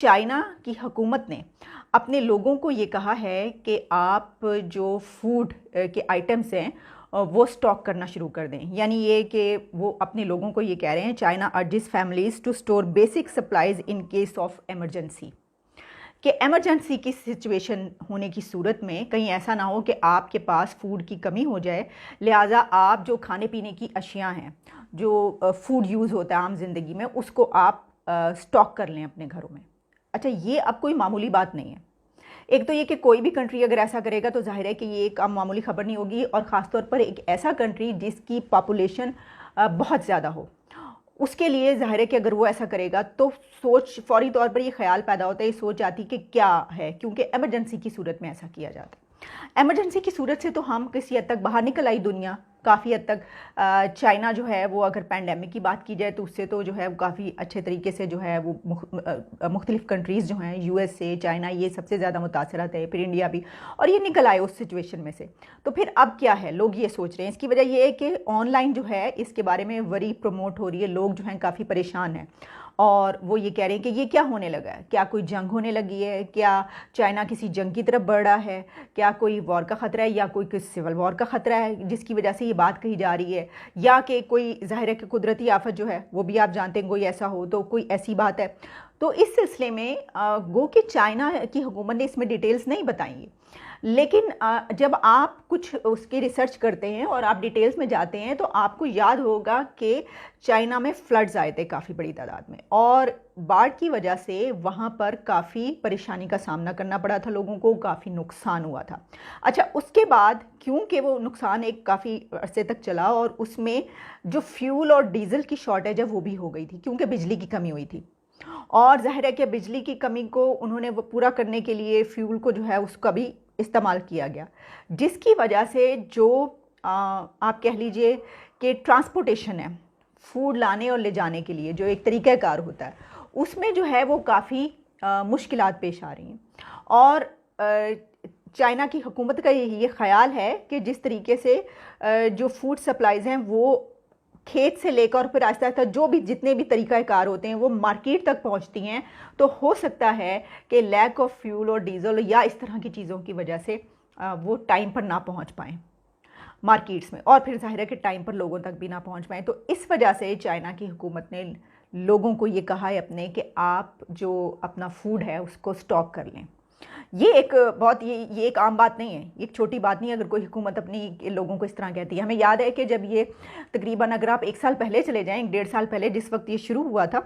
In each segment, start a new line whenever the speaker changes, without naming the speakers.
China की हुकूमत ने अपने लोगों को ये कहा है कि आप जो फूड के आइटम्स हैं वो स्टॉक करना शुरू कर दें। यानी ये कि वो अपने लोगों को ये कह रहे हैं, China urges families to store basic supplies in case of emergency, कि एमरजेंसी की सिचुएशन होने की सूरत में कहीं ऐसा ना हो कि आपके पास फूड की कमी हो जाए। लिहाजा आप जो खाने पीने की अशियाँ हैं, जो फूड यूज़ होता है आम ज़िंदगी में, उसको आप स्टॉक कर लें अपने घरों में। अच्छा, ये अब कोई मामूली बात नहीं है। एक तो ये कि कोई भी कंट्री अगर ऐसा करेगा तो जाहिर है कि ये एक आम मामूली खबर नहीं होगी, और ख़ासतौर पर एक ऐसा कंट्री जिसकी पॉपुलेशन बहुत ज़्यादा हो, उसके लिए ज़ाहिर है कि अगर वो ऐसा करेगा तो सोच फौरी तौर पर ये ख्याल पैदा होता है, ये सोच आती कि क्या है, क्योंकि एमरजेंसी की सूरत में ऐसा किया जाता है। एमरजेंसी की सूरत से तो हम किसी हद तक बाहर निकल आई दुनिया, काफ़ी हद तक। चाइना जो है वो, अगर पैंडेमिक की बात की जाए तो उससे तो जो है वो काफ़ी अच्छे तरीके से जो है वो मुख्तलिफ़ कंट्रीज़ जो हैं, यूएसए, चाइना, ये सबसे ज़्यादा मुतासरत है, फिर इंडिया भी, और ये निकल आए उस सिचुएशन में से। तो फिर अब क्या है, लोग ये सोच रहे हैं, इसकी वजह ये है कि ऑनलाइन जो है इसके बारे में वरी प्रमोट हो रही है, लोग जो हैं काफ़ी परेशान हैं, और वो ये कह रहे हैं कि ये क्या होने लगा है, क्या कोई जंग होने लगी है, क्या चाइना किसी जंग की तरफ बढ़ रहा है, क्या कोई वॉर का ख़तरा है, या कोई सिविल वॉर का ख़तरा है जिसकी वजह से ये बात कही जा रही है, या कि कोई ज़ाहिर है कि कुदरती आफत जो है वो भी आप जानते हैं, कोई ऐसा हो तो कोई ऐसी बात है। तो इस सिलसिले में गो कि चाइना की हुकूमत ने इसमें डिटेल्स नहीं बताई, लेकिन जब आप कुछ उसकी रिसर्च करते हैं और आप डिटेल्स में जाते हैं तो आपको याद होगा कि चाइना में फ्लड्स आए थे काफ़ी बड़ी तादाद में, और बाढ़ की वजह से वहाँ पर काफ़ी परेशानी का सामना करना पड़ा था लोगों को, काफ़ी नुकसान हुआ था। अच्छा, उसके बाद क्योंकि वो नुकसान एक काफ़ी अरसे तक चला, और उसमें जो फ्यूल और डीजल की शॉर्टेज है वो भी हो गई थी, क्योंकि बिजली की कमी हुई थी, और ज़ाहिर है कि बिजली की कमी को उन्होंने वो पूरा करने के लिए फ्यूल को जो है उसका भी इस्तेमाल किया गया, जिसकी वजह से जो आप कह लीजिए कि ट्रांसपोर्टेशन है, फूड लाने और ले जाने के लिए जो एक तरीक़ाकार होता है, उसमें जो है वो काफ़ी मुश्किलात पेश आ रही हैं। और चाइना की हुकूमत का ये ख़्याल है कि जिस तरीके से जो फूड सप्लाइज़ हैं वो खेत से लेकर फिर आहिस्ता आहिस्ता जो भी जितने भी तरीक़ाकार होते हैं वो मार्केट तक पहुंचती हैं, तो हो सकता है कि लैक ऑफ फ्यूल और डीजल या इस तरह की चीज़ों की वजह से वो टाइम पर ना पहुंच पाएँ मार्केट्स में, और फिर ज़ाहिर है कि टाइम पर लोगों तक भी ना पहुंच पाएँ। तो इस वजह से चाइना की हुकूमत ने लोगों को ये कहा है अपने कि आप जो अपना फूड है उसको स्टॉक कर लें। ये एक बहुत ये एक आम बात नहीं है, ये एक छोटी बात नहीं है अगर कोई हुकूमत अपनी लोगों को इस तरह कहती है। हमें याद है कि जब ये तकरीबन, अगर आप 1 साल पहले चले जाएं, 1 डेढ़ साल पहले, जिस वक्त ये शुरू हुआ था,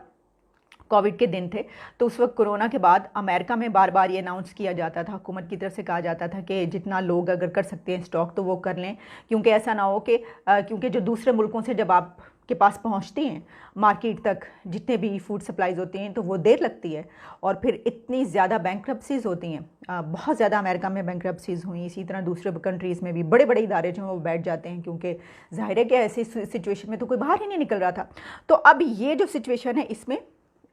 कोविड के दिन थे, तो उस वक्त कोरोना के बाद अमेरिका में बार बार ये अनाउंस किया जाता था, हुकूमत की तरफ से कहा जाता था कि जितना लोग अगर कर सकते हैं स्टॉक तो वो कर लें, क्योंकि ऐसा ना हो कि क्योंकि जो दूसरे मुल्कों से जब आप के पास पहुंचती हैं मार्केट तक जितने भी फूड सप्लाईज होती हैं तो वो देर लगती है, और फिर इतनी ज़्यादा बैंक्रप्सीज़ होती हैं, बहुत ज़्यादा अमेरिका में बैंक्रप्सीज़ हुई, इसी तरह दूसरे कंट्रीज़ में भी बड़े बड़े इदारे जो हैं वो बैठ जाते हैं, क्योंकि ज़ाहिर है कि ऐसी सिचुएशन में तो कोई बाहर ही नहीं निकल रहा था। तो अब ये जो सिचुएशन है इसमें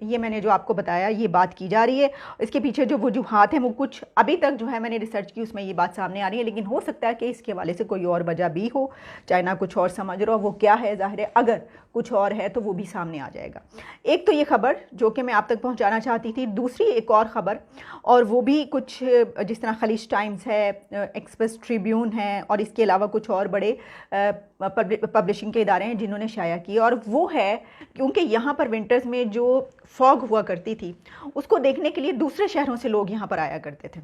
ये मैंने जो आपको बताया ये बात की जा रही है, इसके पीछे जो वजूहात हैं वो कुछ अभी तक जो है मैंने रिसर्च की उसमें ये बात सामने आ रही है, लेकिन हो सकता है कि इसके हवाले से कोई और वजह भी हो, चाइना कुछ और समझ रहा हो, वो क्या है ज़ाहिर है अगर कुछ और है तो वो भी सामने आ जाएगा। एक तो ये खबर जो कि मैं आप तक पहुंचाना चाहती थी, दूसरी एक और ख़बर, और वो भी कुछ जिस तरह खलीज टाइम्स है, एक्सप्रेस ट्रिब्यून है, और इसके अलावा कुछ और बड़े पब्लिशिंग के इदारे हैं जिन्होंने शाया की, और वो है क्योंकि यहाँ पर विंटर्स में जो फॉग हुआ करती थी उसको देखने के लिए दूसरे शहरों से लोग यहाँ पर आया करते थे।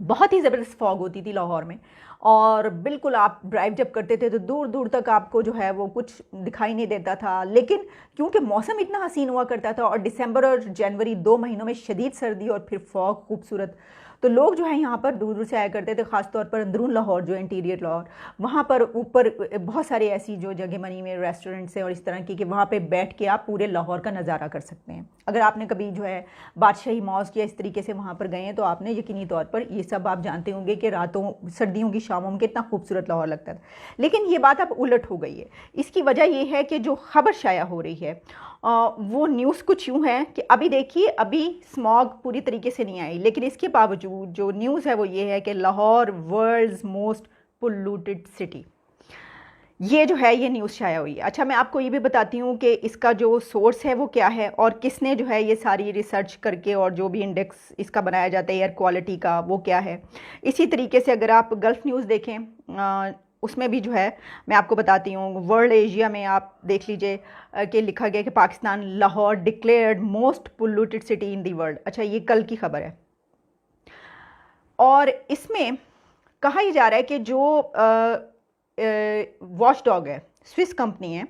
बहुत ही ज़बरदस्त फॉग होती थी लाहौर में, और बिल्कुल आप ड्राइव जब करते थे तो दूर दूर तक आपको जो है वो कुछ दिखाई नहीं देता था, लेकिन क्योंकि मौसम इतना हसीन हुआ करता था, और दिसंबर और जनवरी 2 महीनों में शदीद सर्दी और फिर फॉग खूबसूरत, तो लोग जो है यहाँ पर दूर दूर से आया करते थे, ख़ासतौर पर अंदरून लाहौर जो इंटीरियर लाहौर, वहाँ पर ऊपर बहुत सारी ऐसी जो जगह बनी हुई रेस्टोरेंट्स हैं और इस तरह की कि वहाँ पे बैठ के आप पूरे लाहौर का नज़ारा कर सकते हैं। अगर आपने कभी जो है बादशाही मॉस्क या इस तरीके से वहाँ पर गए हैं तो आपने यकीनी तौर पर ये सब आप जानते होंगे कि रातों सर्दियों की शामों में कितना खूबसूरत लाहौर लगता था। लेकिन ये बात अब उलट हो गई है। इसकी वजह ये है कि जो खबर शाया हो रही है वो न्यूज़ कुछ यूँ है कि अभी देखिए, अभी स्मॉग पूरी तरीके से नहीं आई, लेकिन इसके बावजूद जो न्यूज़ है वो ये है कि Lahore world's most polluted city. ये जो है ये न्यूज़ शाया हुई है। अच्छा, मैं आपको ये भी बताती हूँ कि इसका जो सोर्स है वो क्या है और किसने जो है ये सारी रिसर्च करके और जो भी इंडेक्स इसका बनाया जाता है एयर क्वालिटी का वो क्या है। इसी तरीके से अगर आप गल्फ़ न्यूज़ देखें उसमें भी जो है मैं आपको बताती हूँ, वर्ल्ड एशिया में आप देख लीजिए कि लिखा गया कि Pakistan Lahore declared most polluted city in the world. अच्छा, ये कल की खबर है और इसमें कहा ही जा रहा है कि जो वॉच डॉग है, स्विस कंपनी है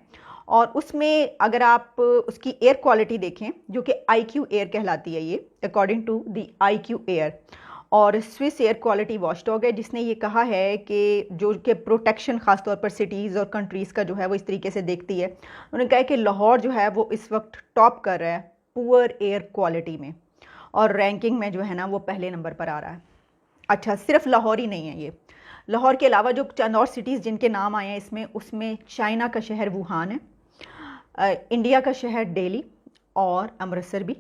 और उसमें अगर आप उसकी एयर क्वालिटी देखें जो कि IQ एयर कहलाती है, ये according to the IQ air, और Swiss air quality watchdog है जिसने ये कहा है कि जो कि प्रोटेक्शन ख़ासतौर पर सिटीज़ और कंट्रीज़ का जो है वो इस तरीके से देखती है। उन्होंने कहा है कि लाहौर जो है वो इस वक्त टॉप कर रहा है पुअर एयर क्वालिटी में और रैंकिंग में जो है ना वो पहले नंबर पर आ रहा है। अच्छा, सिर्फ लाहौर ही नहीं है, ये लाहौर के अलावा जो चंद और सिटीज़ जिनके नाम आए हैं इसमें, उसमें चाइना का शहर वुहान है, इंडिया का शहर दिल्ली और अमृतसर भी,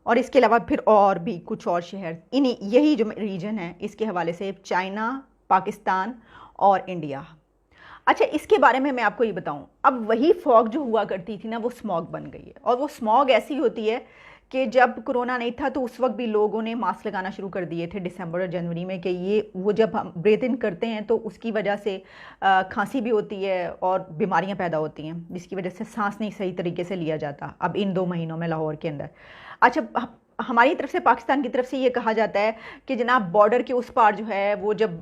और इसके अलावा फिर और भी कुछ और शहर, इन्हीं यही जो रीजन है इसके हवाले से चाइना, पाकिस्तान और इंडिया। अच्छा, इसके बारे में मैं आपको ये बताऊं, अब वही फॉग जो हुआ करती थी ना वो स्मॉग बन गई है और वो स्मॉग ऐसी होती है कि जब कोरोना नहीं था तो उस वक्त भी लोगों ने मास्क लगाना शुरू कर दिए थे दिसंबर और जनवरी में, कि ये वो जब हम ब्रीथ इन करते हैं तो उसकी वजह से खांसी भी होती है और बीमारियां पैदा होती हैं जिसकी वजह से सांस नहीं सही तरीके से लिया जाता अब इन 2 महीनों में लाहौर के अंदर। अच्छा, हमारी तरफ से, पाकिस्तान की तरफ से ये कहा जाता है कि जनाब बॉर्डर के उस पार जो है वो जब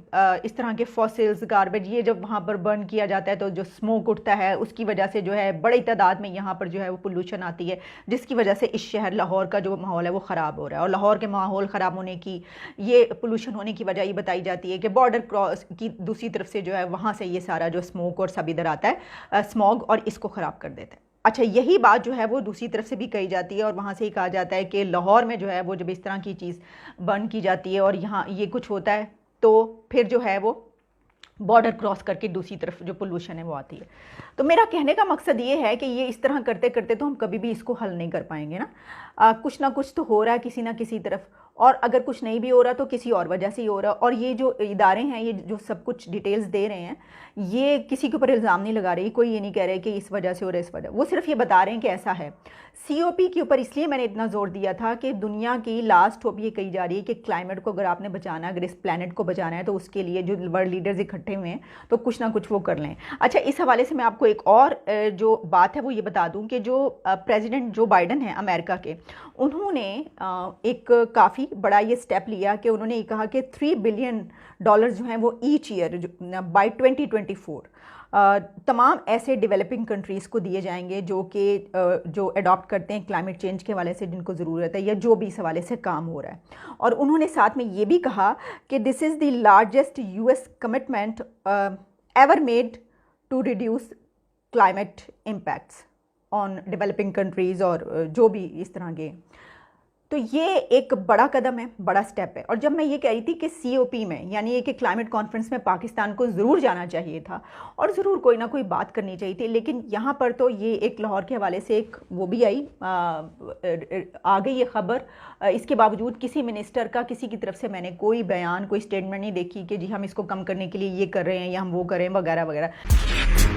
इस तरह के फॉसिल्स गार्बेज ये जब वहाँ पर बर्न किया जाता है तो जो स्मोक उठता है उसकी वजह से जो है बड़ी तादाद में यहाँ पर जो है वो पोल्यूशन आती है, जिसकी वजह से इस शहर लाहौर का जो माहौल है वो ख़राब हो रहा है। और लाहौर के माहौल ख़राब होने की, ये पोल्यूशन होने की वजह ये बताई जाती है कि बॉर्डर क्रॉस की दूसरी तरफ से जो है वहाँ से ये सारा जो स्मोक और सब इधर आता है स्मॉग और इसको ख़राब कर देता है। अच्छा, यही बात जो है वो दूसरी तरफ से भी कही जाती है और वहाँ से ही कहा जाता है कि लाहौर में जो है वो जब इस तरह की चीज़ बर्न की जाती है और यहाँ ये कुछ होता है तो फिर जो है वो बॉर्डर क्रॉस करके दूसरी तरफ जो पोल्यूशन है वो आती है। तो मेरा कहने का मकसद ये है कि ये इस तरह करते करते तो हम कभी भी इसको हल नहीं कर पाएंगे ना कुछ तो हो रहा है किसी ना किसी तरफ, और अगर कुछ नहीं भी हो रहा तो किसी और वजह से ही हो रहा है। और ये जो इदारे हैं ये जो सब कुछ डिटेल्स दे रहे हैं ये किसी के ऊपर इल्ज़ाम नहीं लगा रही, कोई ये नहीं कह रहे कि इस वजह से हो रहा है इस वजह, वो सिर्फ ये बता रहे हैं कि ऐसा है। COP के ऊपर इसलिए मैंने इतना जोर दिया था कि दुनिया की लास्ट होप ये कही जा रही है कि क्लाइमेट को अगर आपने बचाना है, अगर इस प्लानट को बचाना है तो उसके लिए जो वर्ल्ड लीडर्स इकट्ठे हुए हैं तो कुछ ना कुछ वो कर लें। अच्छा, इस हवाले से मैं आपको एक और जो बात है वो ये बता दूं कि जो प्रेसिडेंट जो बाइडन है अमेरिका के, उन्होंने एक काफ़ी बड़ा ये स्टेप लिया कि उन्होंने ये कहा कि $3 बिलियन जो हैं वो ईच ईयर बाय 2024 तमाम ऐसे डेवलपिंग कंट्रीज़ को दिए जाएंगे जो अडॉप्ट करते हैं क्लाइमेट चेंज के हवाले से, जिनको ज़रूरत है या जो भी इस हवाले से काम हो रहा है। और उन्होंने साथ में ये भी कहा कि this is the largest US commitment ever made to reduce climate impacts on developing countries और जो भी इस तरह के। तो ये एक बड़ा कदम है, बड़ा स्टेप है। और जब मैं ये कह रही थी कि COP में यानी ये कि क्लाइमेट कॉन्फ्रेंस में पाकिस्तान को ज़रूर जाना चाहिए था और ज़रूर कोई ना कोई बात करनी चाहिए थी, लेकिन यहाँ पर तो ये एक लाहौर के हवाले से एक वो भी आई आ गई ये ख़बर। इसके बावजूद किसी मिनिस्टर का किसी की तरफ से मैंने कोई बयान, कोई स्टेटमेंट नहीं देखी कि जी हम इसको कम करने के लिए ये कर रहे हैं या हम वो करें वगैरह वगैरह।